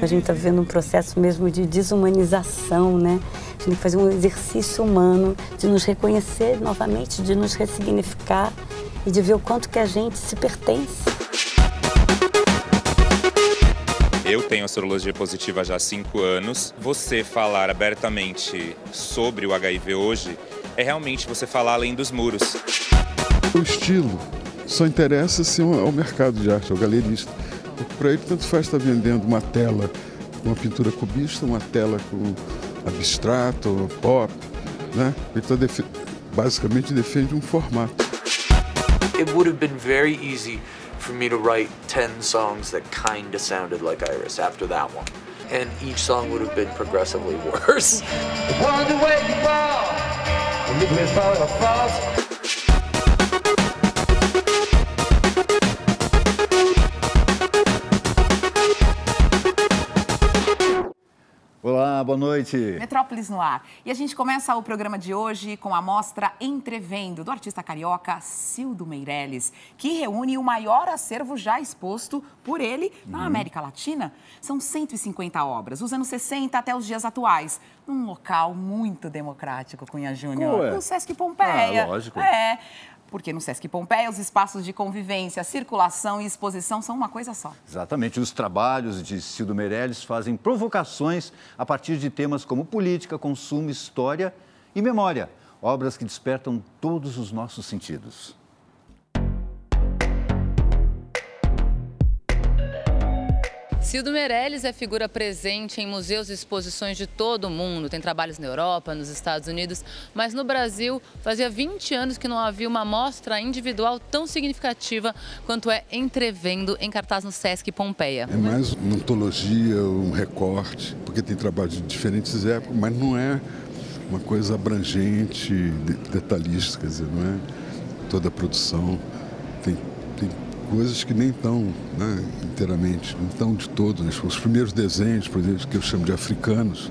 A gente está vivendo um processo mesmo de desumanização, né? A gente tem que fazer um exercício humano de nos reconhecer novamente, de nos ressignificar e de ver o quanto que a gente se pertence. Eu tenho astrologia positiva já há 5 anos. Você falar abertamente sobre o HIV hoje é realmente você falar além dos muros. O estilo só interessa se ao mercado de arte, ao galerista. Porque para ele tanto faz estar vendendo uma tela com uma pintura cubista, uma tela com abstrato, pop, né? Ele basicamente defende um formato. It would have been very easy for me to write 10 songs that kinda sounded like Iris after that one. And each song would have been progressively worse. Wonder where you are, and if we fall apart. Olá, boa noite. Metrópolis no ar. E a gente começa o programa de hoje com a mostra Entrevendo, do artista carioca Cildo Meirelles, que reúne o maior acervo já exposto por ele na América Latina. São 150 obras, dos anos 60 até os dias atuais, num local muito democrático, Cunha Júnior. No Sesc Pompeia. Ah, lógico. Porque no Sesc Pompeia os espaços de convivência, circulação e exposição são uma coisa só. Exatamente. Os trabalhos de Cildo Meirelles fazem provocações a partir de temas como política, consumo, história e memória. Obras que despertam todos os nossos sentidos. Cildo Meirelles é figura presente em museus e exposições de todo o mundo. Tem trabalhos na Europa, nos Estados Unidos, mas no Brasil fazia 20 anos que não havia uma mostra individual tão significativa quanto é Entrevendo, em cartaz no Sesc Pompeia. É mais uma antologia, um recorte, porque tem trabalhos de diferentes épocas, mas não é uma coisa abrangente, detalhista, quer dizer, não é toda a produção. Tem coisas que nem estão, né, inteiramente, não estão de todo. Né? Os primeiros desenhos, por exemplo, que eu chamo de africanos,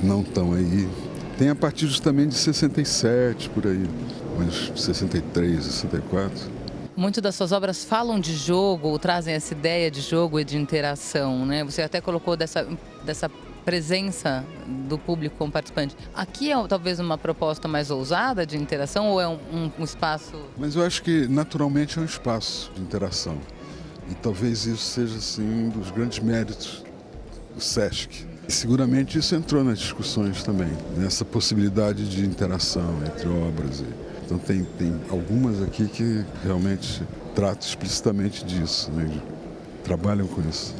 não estão aí. Tem a partir justamente de 67, por aí, mas 63, 64. Muitas das suas obras falam de jogo, ou trazem essa ideia de jogo e de interação, né? Você até colocou dessa presença do público como participante. Aqui é talvez uma proposta mais ousada de interação ou é um espaço... Mas eu acho que naturalmente é um espaço de interação. E talvez isso seja assim, um dos grandes méritos do Sesc. E seguramente isso entrou nas discussões também, nessa possibilidade de interação entre obras. Então tem algumas aqui que realmente tratam explicitamente disso, né? Trabalham com isso.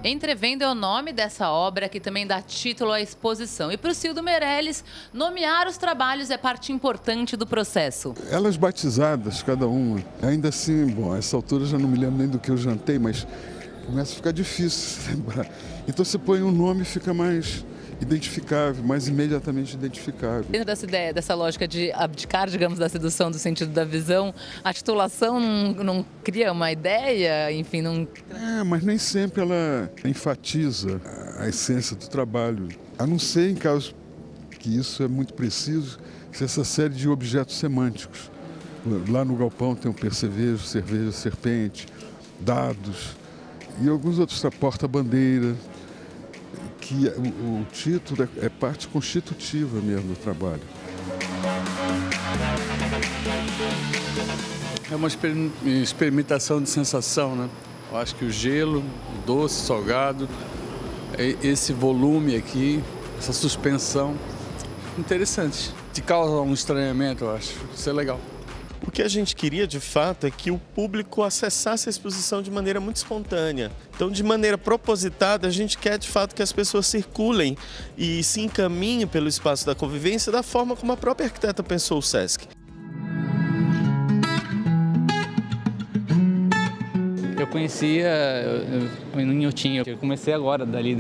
Entrevendo é o nome dessa obra que também dá título à exposição. E para o Cildo Meirelles, nomear os trabalhos é parte importante do processo. Elas batizadas, cada uma. Ainda assim, bom, a essa altura eu já não me lembro nem do que eu jantei, mas começa a ficar difícil se lembrar. Então você põe um nome e fica mais identificável, mais imediatamente identificável. Dentro dessa ideia, dessa lógica de abdicar, digamos, da sedução do sentido da visão, a titulação não cria uma ideia, enfim, não... Mas nem sempre ela enfatiza a essência do trabalho. A não ser em casos que isso é muito preciso, se essa série de objetos semânticos. Lá no galpão tem um percevejo, cerveja, serpente, dados e alguns outros, porta-bandeira, que o título é parte constitutiva mesmo do trabalho. É uma experimentação de sensação, né? Eu acho que o gelo, o doce, o salgado, esse volume aqui, essa suspensão, interessante. Te causa um estranhamento, eu acho. Isso é legal. O que a gente queria, de fato, é que o público acessasse a exposição de maneira muito espontânea. Então, de maneira propositada, a gente quer, de fato, que as pessoas circulem e se encaminhem pelo espaço da convivência da forma como a própria arquiteta pensou o Sesc. Eu conhecia em Inhotim. Eu comecei agora dali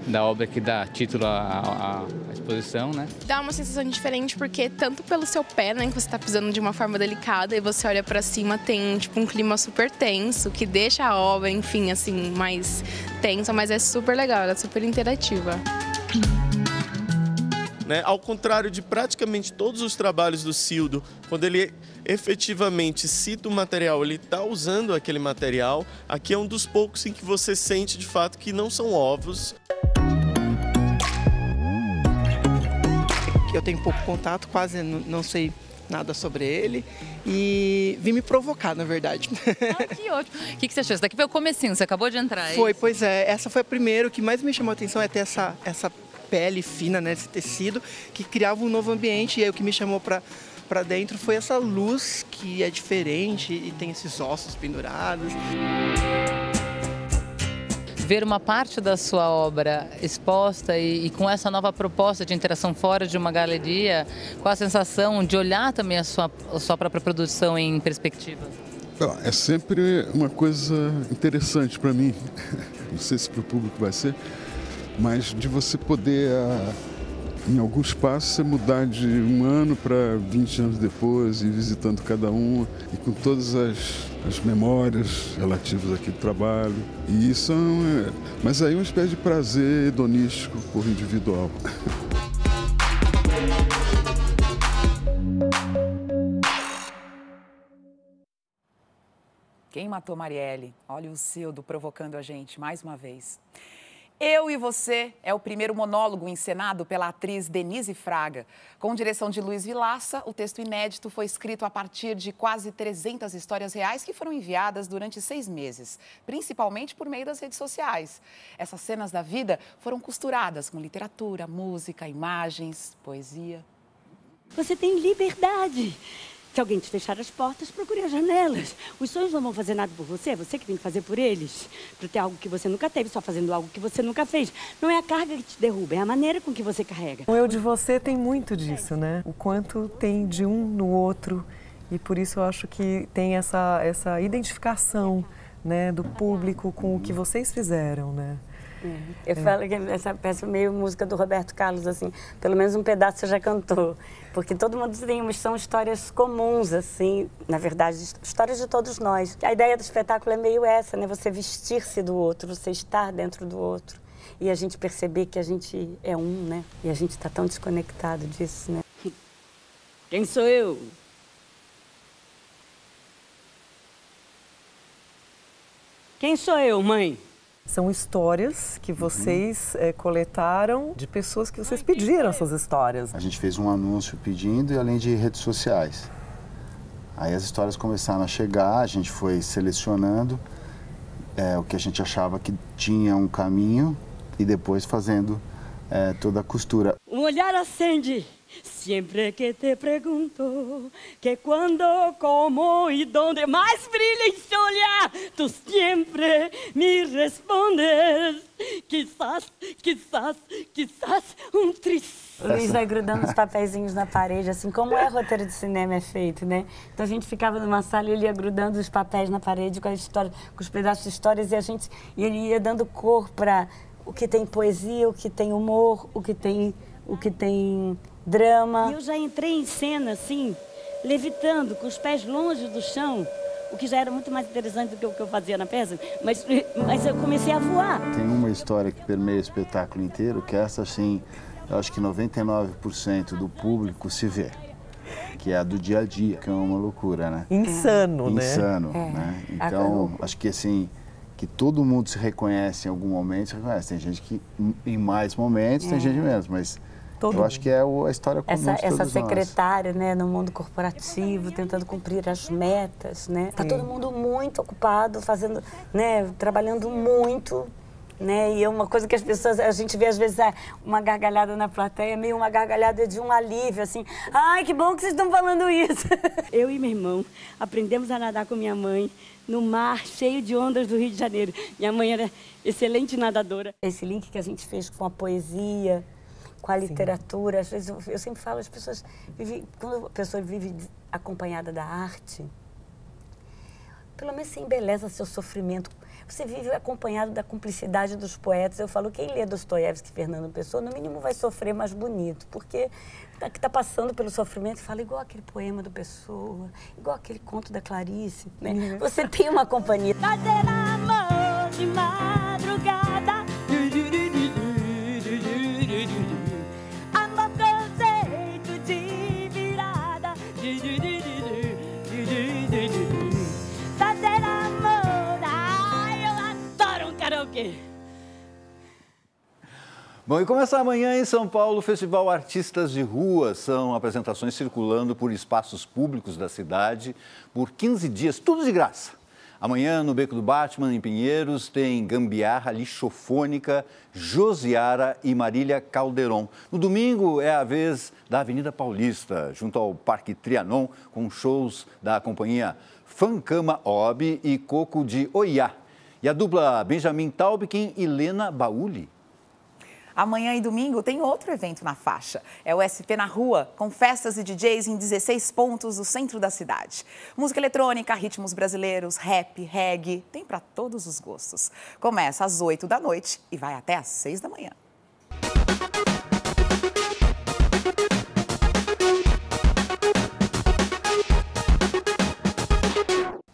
da obra que dá título à exposição, né? Dá uma sensação diferente porque tanto pelo seu pé, né, que você tá pisando de uma forma delicada e você olha pra cima, tem tipo um clima super tenso, que deixa a obra, enfim, assim, mais tensa, mas é super legal, ela é super interativa. né? Ao contrário de praticamente todos os trabalhos do Cildo, quando ele efetivamente cita o material, ele está usando aquele material. Aqui é um dos poucos em que você sente de fato que não são ovos. Eu tenho pouco contato, quase não sei nada sobre ele e vim me provocar, na verdade. Ah, que ótimo. O que você achou? Isso daqui foi o comecinho, você acabou de entrar aí? Foi, pois é. Essa foi a primeira. O que mais me chamou a atenção é ter essa pele fina, né, esse tecido, que criava um novo ambiente. E aí o que me chamou para dentro foi essa luz que é diferente e tem esses ossos pendurados. Ver uma parte da sua obra exposta e com essa nova proposta de interação fora de uma galeria, com a sensação de olhar também a sua própria produção em perspectiva? É sempre uma coisa interessante para mim, não sei se para o público vai ser, mas de você poder, em alguns espaços, você mudar de um ano para 20 anos depois, e visitando cada uma, e com todas as memórias relativas àquele trabalho. E isso mas aí é uma espécie de prazer hedonístico por individual. Quem matou Marielle? Olha o Cildo provocando a gente mais uma vez. Eu e Você é o primeiro monólogo encenado pela atriz Denise Fraga. Com direção de Luiz Vilaça, o texto inédito foi escrito a partir de quase 300 histórias reais que foram enviadas durante 6 meses, principalmente por meio das redes sociais. Essas cenas da vida foram costuradas com literatura, música, imagens, poesia. Você tem liberdade. Se alguém te fechar as portas, procure as janelas. Os sonhos não vão fazer nada por você, é você que tem que fazer por eles. Para ter algo que você nunca teve, só fazendo algo que você nunca fez. Não é a carga que te derruba, é a maneira com que você carrega. O Eu de Você tem muito disso, né? O quanto tem de um no outro. E por isso eu acho que tem essa identificação, né, do público com o que vocês fizeram, né? Eu falo que essa peça é meio música do Roberto Carlos, assim, pelo menos um pedaço você já cantou, porque todo mundo são histórias comuns, assim, na verdade, histórias de todos nós. A ideia do espetáculo é meio essa, né, você vestir-se do outro, você estar dentro do outro, e a gente perceber que a gente é um, né, e a gente está tão desconectado disso, né. Quem sou eu? Quem sou eu, mãe? São histórias que vocês coletaram de pessoas que vocês pediram essas histórias. A gente fez um anúncio pedindo e além de redes sociais. Aí as histórias começaram a chegar, a gente foi selecionando o que a gente achava que tinha um caminho e depois fazendo toda a costura. Um olhar acende, sempre que te pergunto, que quando, como e donde mais brilha esse olhar, tu sempre me respondes, quizás um triste. O Luiz vai grudando os papeizinhos na parede, assim como roteiro de cinema é feito, né? Então a gente ficava numa sala e ele ia grudando os papéis na parede com a história, com os pedaços de histórias e ele ia dando cor para o que tem poesia, o que tem humor, o que tem drama. E eu já entrei em cena, assim, levitando, com os pés longe do chão, o que já era muito mais interessante do que o que eu fazia na peça, mas eu comecei a voar. Tem uma história que permeia o espetáculo inteiro, que essa, assim, eu acho que 99% do público se vê, que é a do dia a dia, que é uma loucura, né? Insano, né? Insano, né? Então, acho que assim, que todo mundo se reconhece em algum momento, se reconhece. Tem gente que em mais momentos, tem gente menos, mas eu acho que é a história comum de todos essa nós. Secretária, né, no mundo corporativo, tentando cumprir as metas, né? Tá todo mundo muito ocupado, fazendo, né, trabalhando muito, né? E é uma coisa que as pessoas, a gente vê às vezes uma gargalhada na plateia, meio uma gargalhada de um alívio, assim. Ai, que bom que vocês estão falando isso. Eu e meu irmão aprendemos a nadar com minha mãe no mar cheio de ondas do Rio de Janeiro. Minha mãe era excelente nadadora. Esse link que a gente fez com a poesia, com a literatura, às vezes eu sempre falo, as pessoas quando a pessoa vive acompanhada da arte, pelo menos você embeleza seu sofrimento. Você vive acompanhado da cumplicidade dos poetas. Eu falo, quem lê Dostoiévski e Fernando Pessoa, no mínimo vai sofrer mais bonito, porque que está passando pelo sofrimento fala igual aquele poema do Pessoa, igual aquele conto da Clarice, né? Você tem uma companhia. Fazer amor de madrugada, amor Fazer amor, ai, eu adoro um karaokê. Bom, e começa amanhã em São Paulo o Festival Artistas de Rua. São apresentações circulando por espaços públicos da cidade por 15 dias, tudo de graça. Amanhã, no Beco do Batman, em Pinheiros, tem Gambiarra Lixofônica, Josiara e Marília Calderon. No domingo é a vez da Avenida Paulista, junto ao Parque Trianon, com shows da companhia Fancama Obi e Coco de Oiá. E a dupla Benjamin Taubkin e Lena Bauli. Amanhã e domingo tem outro evento na faixa. É o SP na Rua, com festas e DJs em 16 pontos do centro da cidade. Música eletrônica, ritmos brasileiros, rap, reggae, tem para todos os gostos. Começa às 8 da noite e vai até às 6 da manhã.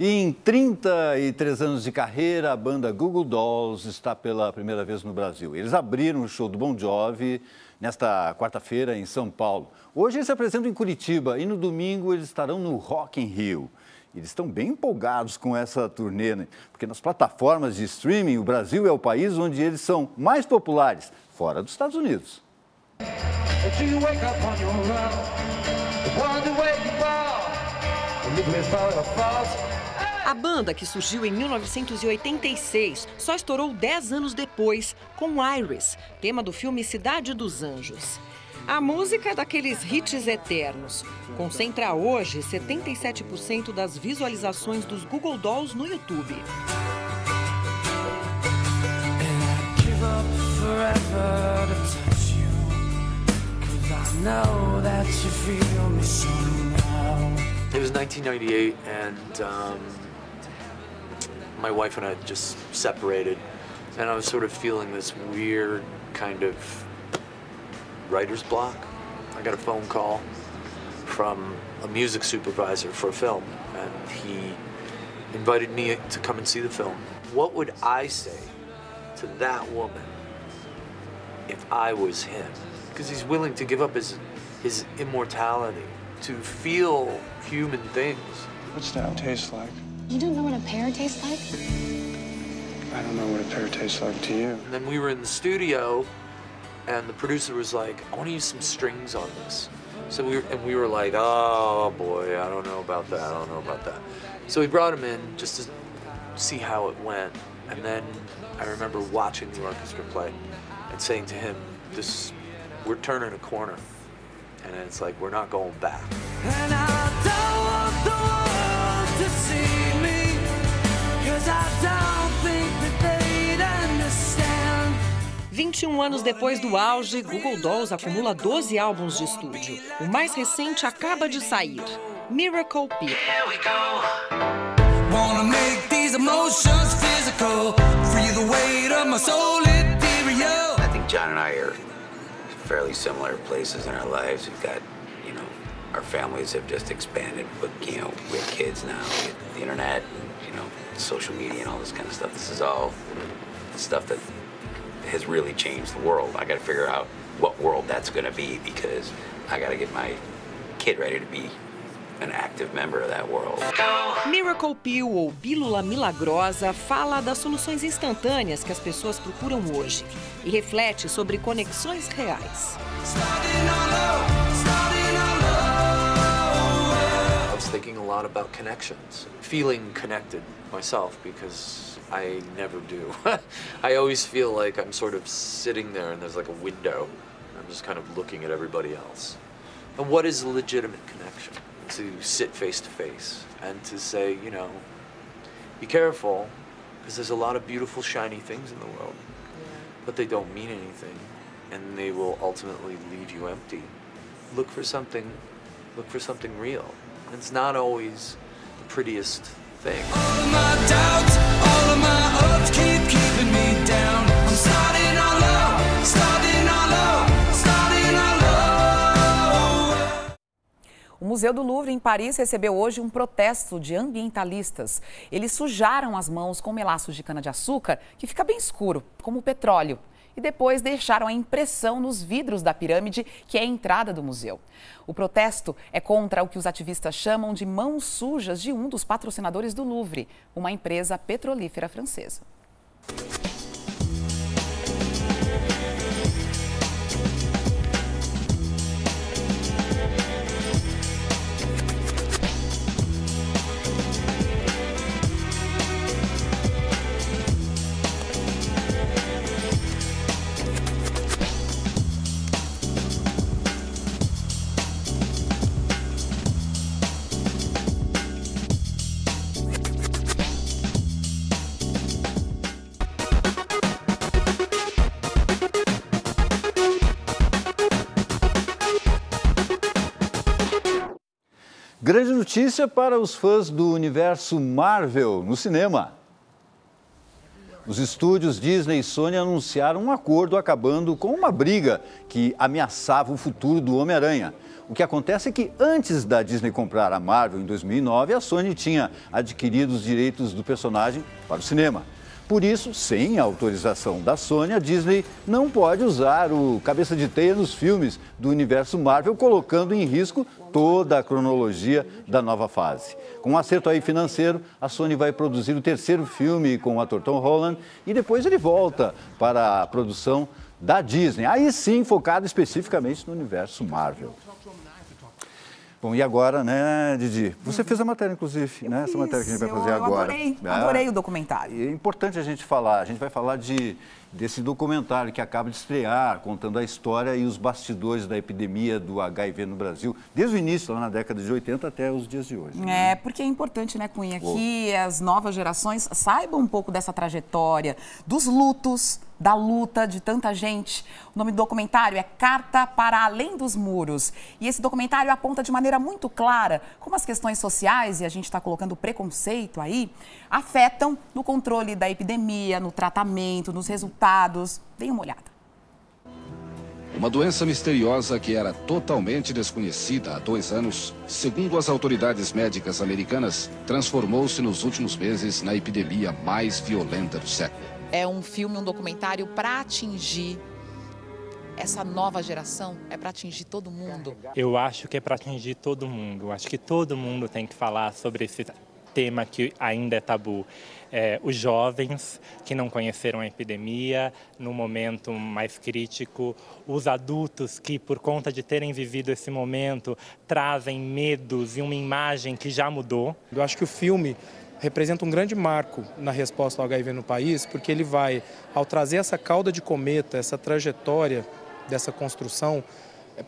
E em 33 anos de carreira, a banda Google Dolls está pela primeira vez no Brasil. Eles abriram o show do Bon Jovi nesta quarta-feira em São Paulo. Hoje eles se apresentam em Curitiba e no domingo eles estarão no Rock in Rio. Eles estão bem empolgados com essa turnê, né? Porque nas plataformas de streaming, o Brasil é o país onde eles são mais populares, fora dos Estados Unidos. A banda, que surgiu em 1986, só estourou 10 anos depois com Iris, tema do filme Cidade dos Anjos. A música é daqueles hits eternos. Concentra hoje 77% das visualizações dos Google Dolls no YouTube. It was 1998, and my wife and I had just separated, and I was sort of feeling this weird kind of writer's block. I got a phone call from a music supervisor for a film, and he invited me to come and see the film. What would I say to that woman if I was him? Because he's willing to give up his immortality to feel human things. What's that taste like? You don't know what a pear tastes like? I don't know what a pear tastes like to you. And then we were in the studio, and the producer was like, I want to use some strings on this. So we were like, oh boy, I don't know about that, I don't know about that. So we brought him in just to see how it went. And then I remember watching the orchestra play and saying to him, we're turning a corner. And it's like, we're not going back. And I don't want the world to see me, 'cause I don't think that they'd understand. 21 anos depois do auge, Google Dolls acumula 12 álbuns de estúdio. O mais recente acaba de sair, Miracle Pill. Wanna make these emotions physical, free the weight of my soul ethereal. I think John and I are fairly similar places in our lives. We've got, our families have just expanded, but, we have kids now, we have the internet, social media and all this kind of stuff. This is all stuff that has really changed the world. I got to figure out what world that's going to be, because I got to get my kid ready to be an active member of that world. Miracle Pill, ou Pílula Milagrosa, fala das soluções instantâneas que as pessoas procuram hoje e reflete sobre conexões reais. I was thinking a lot about connections, feeling connected myself, because I never do. I always feel like I'm sort of sitting there and there's like a window. I'm just kind of looking at everybody else. And what is a legitimate connection? To sit face to face and to say, be careful, because there's a lot of beautiful, shiny things in the world, but they don't mean anything, and they will ultimately leave you empty. Look for something real. And it's not always the prettiest thing. All of my doubts, all of my hopes keep keeping me down. I'm starting all low, starting all low, starting all low. O Museu do Louvre, em Paris, recebeu hoje um protesto de ambientalistas. Eles sujaram as mãos com melaços de cana-de-açúcar, que fica bem escuro, como o petróleo. e depois deixaram a impressão nos vidros da pirâmide, que é a entrada do museu. O protesto é contra o que os ativistas chamam de mãos sujas de um dos patrocinadores do Louvre, uma empresa petrolífera francesa. Grande notícia para os fãs do universo Marvel no cinema. Os estúdios Disney e Sony anunciaram um acordo acabando com uma briga que ameaçava o futuro do Homem-Aranha. O que acontece é que antes da Disney comprar a Marvel em 2009, a Sony tinha adquirido os direitos do personagem para o cinema. Por isso, sem a autorização da Sony, a Disney não pode usar o cabeça de teia nos filmes do universo Marvel, colocando em risco toda a cronologia da nova fase. Com um acerto aí financeiro, a Sony vai produzir o terceiro filme com o ator Tom Holland e depois ele volta para a produção da Disney, aí sim focado especificamente no universo Marvel. Bom, e agora, né, Didi? Você fez a matéria, inclusive, né? Essa matéria que a gente vai fazer agora. Adorei o documentário. E é importante a gente falar, a gente vai falar desse documentário que acaba de estrear, contando a história e os bastidores da epidemia do HIV no Brasil, desde o início, lá na década de 80 até os dias de hoje. É, porque é importante, né, Cunha, que as novas gerações saibam um pouco dessa trajetória, dos lutos, da luta de tanta gente. O nome do documentário é Carta para Além dos Muros. E esse documentário aponta de maneira muito clara como as questões sociais, e a gente está colocando preconceito aí, afetam no controle da epidemia, no tratamento, nos resultados. Deem uma olhada. Uma doença misteriosa que era totalmente desconhecida há 2 anos, segundo as autoridades médicas americanas, transformou-se nos últimos meses na epidemia mais violenta do século. É um filme, um documentário para atingir essa nova geração? É para atingir todo mundo? Eu acho que é para atingir todo mundo. Eu acho que todo mundo tem que falar sobre esse tema que ainda é tabu. Os jovens que não conheceram a epidemia no momento mais crítico, os adultos que, por conta de terem vivido esse momento, trazem medos e uma imagem que já mudou. Eu acho que o filme representa um grande marco na resposta ao HIV no país, porque ele vai, ao trazer essa cauda de cometa, essa trajetória dessa construção,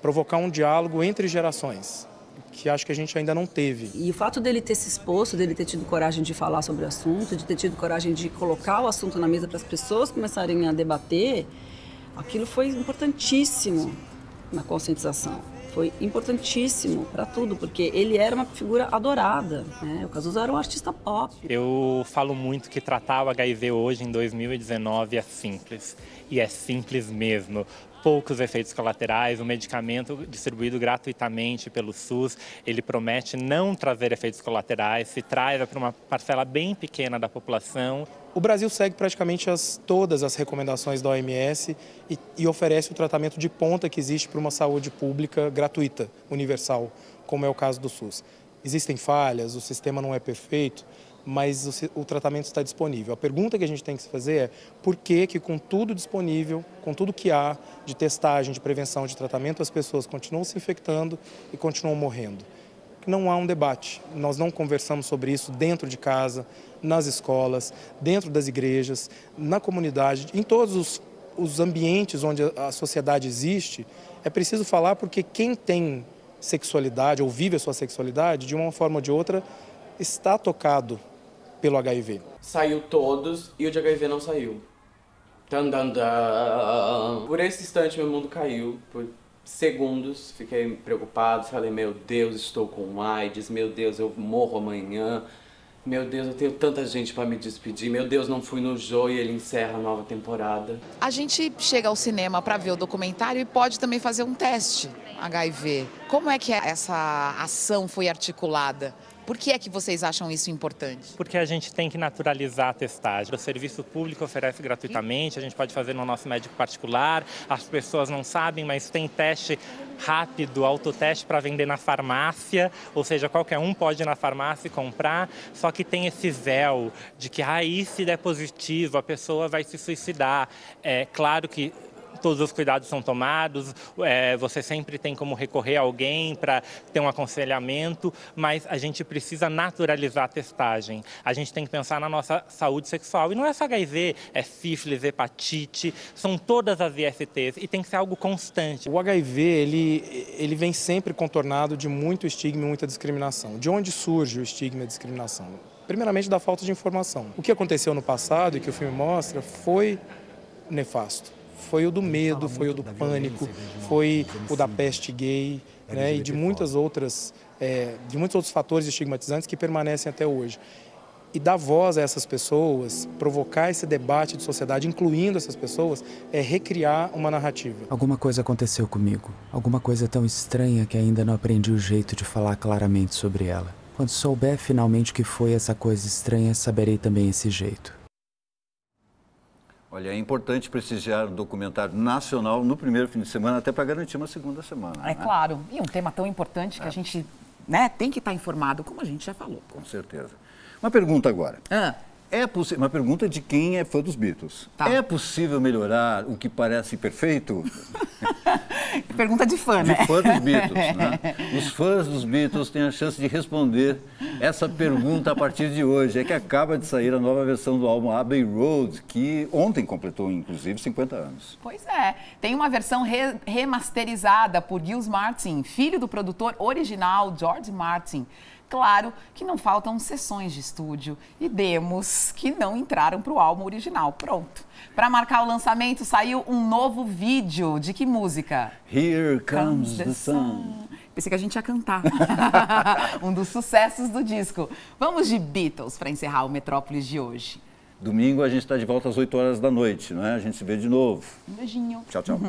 provocar um diálogo entre gerações, que acho que a gente ainda não teve. E o fato dele ter se exposto, dele ter tido coragem de falar sobre o assunto, de ter tido coragem de colocar o assunto na mesa para as pessoas começarem a debater, aquilo foi importantíssimo na conscientização. Foi importantíssimo para tudo, porque ele era uma figura adorada, né? O Cazuza era um artista pop. Eu falo muito que tratar o HIV hoje, em 2019, é simples. E é simples mesmo. Poucos efeitos colaterais, o medicamento distribuído gratuitamente pelo SUS, ele promete não trazer efeitos colaterais, se traz para uma parcela bem pequena da população. O Brasil segue praticamente todas as recomendações da OMS e oferece o tratamento de ponta que existe para uma saúde pública gratuita, universal, como é o caso do SUS. Existem falhas, o sistema não é perfeito, mas o tratamento está disponível. A pergunta que a gente tem que se fazer é por que com tudo disponível, com tudo que há de testagem, de prevenção, de tratamento, as pessoas continuam se infectando e continuam morrendo? Não há um debate, nós não conversamos sobre isso dentro de casa, nas escolas, dentro das igrejas, na comunidade, em todos os ambientes onde a sociedade existe. É preciso falar porque quem tem sexualidade ou vive a sua sexualidade, de uma forma ou de outra, está tocado pelo HIV. Saiu todos e o de HIV não saiu. Tandandã. Por esse instante meu mundo caiu, por segundos fiquei preocupado, falei, meu Deus, estou com AIDS, meu Deus, eu morro amanhã. Meu Deus, eu tenho tanta gente pra me despedir. Meu Deus, não fui no Jô e ele encerra a nova temporada. A gente chega ao cinema para ver o documentário e pode também fazer um teste HIV. Como é que essa ação foi articulada? Por que é que vocês acham isso importante? Porque a gente tem que naturalizar a testagem. O serviço público oferece gratuitamente, a gente pode fazer no nosso médico particular, as pessoas não sabem, mas tem teste rápido, autoteste para vender na farmácia, ou seja, qualquer um pode ir na farmácia e comprar, só que tem esse véu de que, se der positivo, a pessoa vai se suicidar. É claro que todos os cuidados são tomados, você sempre tem como recorrer a alguém para ter um aconselhamento, mas a gente precisa naturalizar a testagem. A gente tem que pensar na nossa saúde sexual. E não é só HIV, é sífilis, hepatite, são todas as ISTs e tem que ser algo constante. O HIV, ele vem sempre contornado de muito estigma e muita discriminação. De onde surge o estigma e a discriminação? Primeiramente, da falta de informação. O que aconteceu no passado e que o filme mostra foi nefasto. Foi o do medo, foi o do pânico, foi o da peste gay, né, e de muitos outros fatores estigmatizantes que permanecem até hoje. E dar voz a essas pessoas, provocar esse debate de sociedade, incluindo essas pessoas, é recriar uma narrativa. Alguma coisa aconteceu comigo, alguma coisa tão estranha que ainda não aprendi o jeito de falar claramente sobre ela. Quando souber finalmente o que foi essa coisa estranha, saberei também esse jeito. Olha, é importante prestigiar o documentário nacional no primeiro fim de semana, até para garantir uma segunda semana. É claro, e um tema tão importante que a gente tem que estar informado, como a gente já falou. Com certeza. Uma pergunta agora. Uma pergunta de quem é fã dos Beatles. Tá. É possível melhorar o que parece perfeito? Pergunta de fã, né? De fã dos Beatles, né? Os fãs dos Beatles têm a chance de responder essa pergunta a partir de hoje. É que acaba de sair a nova versão do álbum Abbey Road, que ontem completou, inclusive, 50 anos. Pois é. Tem uma versão remasterizada por Gil Martin, filho do produtor original George Martin. Claro que não faltam sessões de estúdio e demos que não entraram para o álbum original. Pronto. Para marcar o lançamento, saiu um novo vídeo. De que música? Here Comes the Sun. Pensei que a gente ia cantar. Um dos sucessos do disco. Vamos de Beatles para encerrar o Metrópolis de hoje. Domingo a gente está de volta às 8 horas da noite, não é? A gente se vê de novo. Um beijinho. Tchau, tchau.